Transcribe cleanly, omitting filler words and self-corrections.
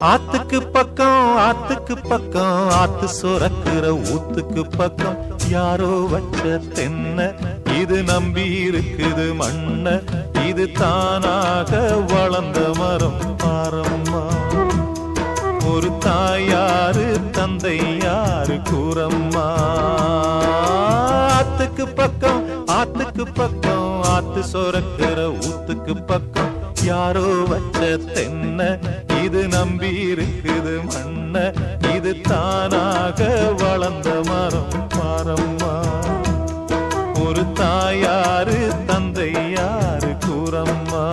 ஆத்துக்கு பக்கம் ஆத்து சுரக்கிற ஊத்துக்கு பக்கம் யாரோ வச்ச தென்ன இது நம்பி இருக்குது மண்ண இது தானாக வளர்ந்த மரம் பாரம்மா. ஒரு தாயாரு தந்தை யாரு கூறம்மா. ஆத்துக்கு பக்கம் ஆத்து சுரக்கிற ஊத்துக்கு பக்கம் யாரோ வச்ச தென்ன இது நம்பி இருக்குது மண்ண இது தானாக வளர்ந்த மரம் பாரம்மா. ஒரு தாயாரு தந்தை யாரு கூறம்மா.